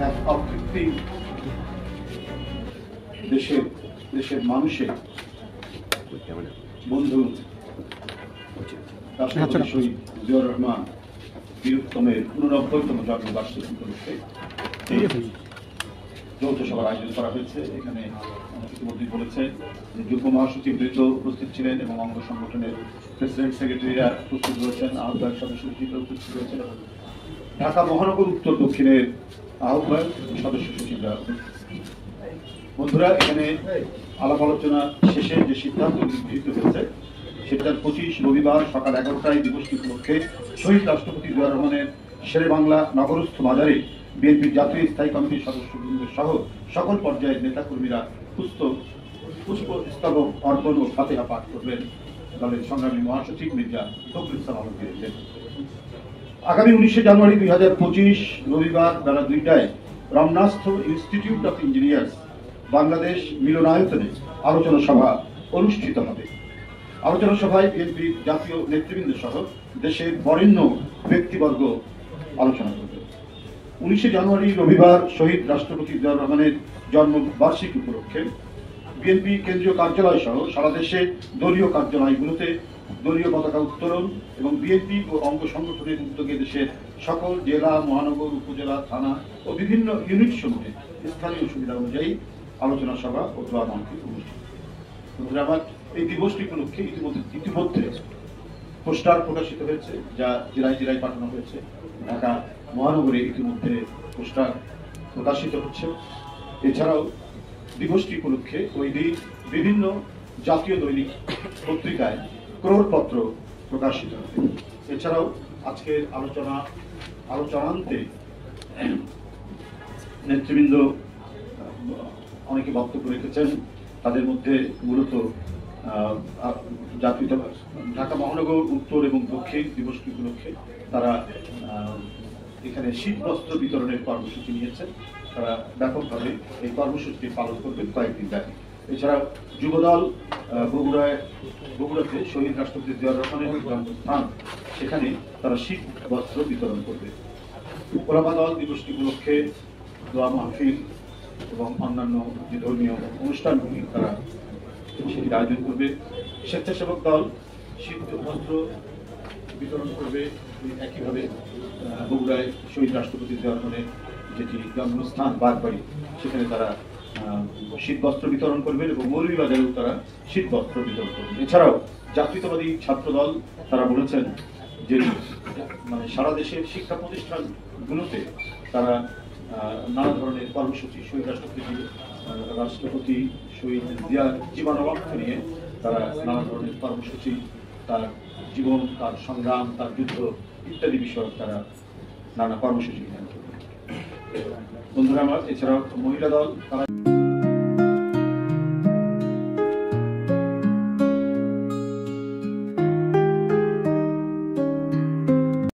এক অকৃত্রিম দেশের মানুষের বন্ধু রাষ্ট্রপতি শহীদ জিয়াউর রহমান বীরুত্তমের 89তম জন্মবার্ষিকী উপলক্ষে যৌথ সভার আয়োজন করা হয়েছে। এখানে ইতিমধ্যে বলেছে যে যুগ্ম মহাসচিব বৃদ্ধ উপস্থিত ছিলেন এবং অঙ্গ সংগঠনের প্রেসিডেন্ট সেক্রেটারিরা উপস্থিত রয়েছেন, আহ্বায়ক সদস্য সচিবরা উপস্থিত রয়েছেন, ঢাকা মহানগর উত্তর দক্ষিণের আহ্বায়ক সদস্য সচিবরা। বন্ধুরা, এখানে আলাপ আলোচনা শেষে যে সিদ্ধান্ত গৃহীত হয়েছে সেটা 25 রবিবার সকাল 11টায় দিবসটি উপলক্ষে শহীদ রাষ্ট্রপতি জিয়াউর রহমানের শেরে বাংলা নগরস্থ মাজারে বিএনপির জাতীয় স্থায়ী কমিটির সদস্যবৃন্দ সহ সকল পর্যায়ের নেতাকর্মীরা পুষ্পস্তবক অর্পণ ও ফাতিহা পাঠ করবেন। দলের সংগ্রামী মহাসচিব মির্জা ফখরুল ইসলাম আলমগীর। আগামী 19 জানুয়ারি 2025 রবিবার বেলা 2টায় রমনাস্থ ইনস্টিটিউট অফ ইঞ্জিনিয়ার্স বাংলাদেশ মিলনায়তনে আলোচনা সভা অনুষ্ঠিত হবে। আলোচনা সভায় বিএনপির জাতীয় নেতৃবৃন্দ সহ দেশের বরেণ্য ব্যক্তিবর্গ আলোচনা করবে। 19 জানুয়ারি রবিবার শহীদ রাষ্ট্রপতি জিয়াউর রহমানের জন্মবার্ষিকী উপলক্ষে বিএনপি কেন্দ্রীয় কার্যালয় সহ সারা দেশে দলীয় কার্যালয়গুলোতে দলীয় পতাকা উত্তোলন এবং বিএনপি ও অঙ্গ সংগঠনের উদ্যোগে দেশের সকল জেলা, মহানগর, উপজেলা, থানা ও বিভিন্ন ইউনিট সমূহে স্থানীয় সুবিধা অনুযায়ী আলোচনা সভা ও দোয়া মাহফিল অনুষ্ঠিত। আমার এই দিবসটি উপলক্ষে ইতিমধ্যে পোস্টার প্রকাশিত হয়েছে, যা জেলায় জেলায় পাঠানো হয়েছে। ঢাকা মহানগরে ইতিমধ্যে পোস্টার প্রকাশিত হচ্ছে। এছাড়াও দিবসটি উপলক্ষে ওই দিন বিভিন্ন জাতীয় দৈনিক পত্রিকায় ক্রোড়পত্র প্রকাশিত হবে। এছাড়াও আজকের আলোচনান্তে নেতৃবৃন্দ অনেকে বক্তব্য রেখেছেন। তাদের মধ্যে মূলত ঢাকা মহানগর উত্তর এবং দক্ষিণ দিবসটি উপলক্ষে তারা এখানে শীত বস্ত্র বিতরণের কর্মসূচি নিয়েছেন। তারা ব্যাপকভাবে এই কর্মসূচিটি পালন করবেন কয়েকদিন ব্যাপী। এছাড়াও যুবদল বগুড়াতে শহীদ রাষ্ট্রপতি জিয়াউর রহমানের জন্মস্থান, সেখানে তারা শীত বস্ত্র বিতরণ করবে। ওলামা দল দিবসটি উপলক্ষে দোয়া মাহফিল এবং অন্যান্য যে ধর্মীয় অনুষ্ঠানগুলি তারা সেটির আয়োজন করবে। স্বেচ্ছাসেবক দল শীত বস্ত্র বিতরণ করবে। একইভাবে বগুড়ায় শহীদ রাষ্ট্রপতি জিয়াউর রহমানের যেটি জন্মস্থান বাগবাড়ি, সেখানে তারা শীত বস্ত্র বিতরণ করবেন এবং মৌলভীবাজারেও তারা শীত বস্ত্র বিতরণ করবেন। এছাড়াও জাতীয়তাবাদী ছাত্র দল তারা বলেছেন যে সারা দেশের শিক্ষা প্রতিষ্ঠানগুলোতে তারা নানা ধরনের কর্মসূচি শহীদ রাষ্ট্রপতি শহীদ জিয়ার জীবনাবর্ত নিয়ে তারা নানা ধরনের কর্মসূচি, তার জীবন, তার সংগ্রাম, তার যুদ্ধ ইত্যাদি বিষয়ক তারা নানা কর্মসূচি গ্রহণ করবে। বন্ধুরা আমার, এছাড়াও মহিলা দল তারা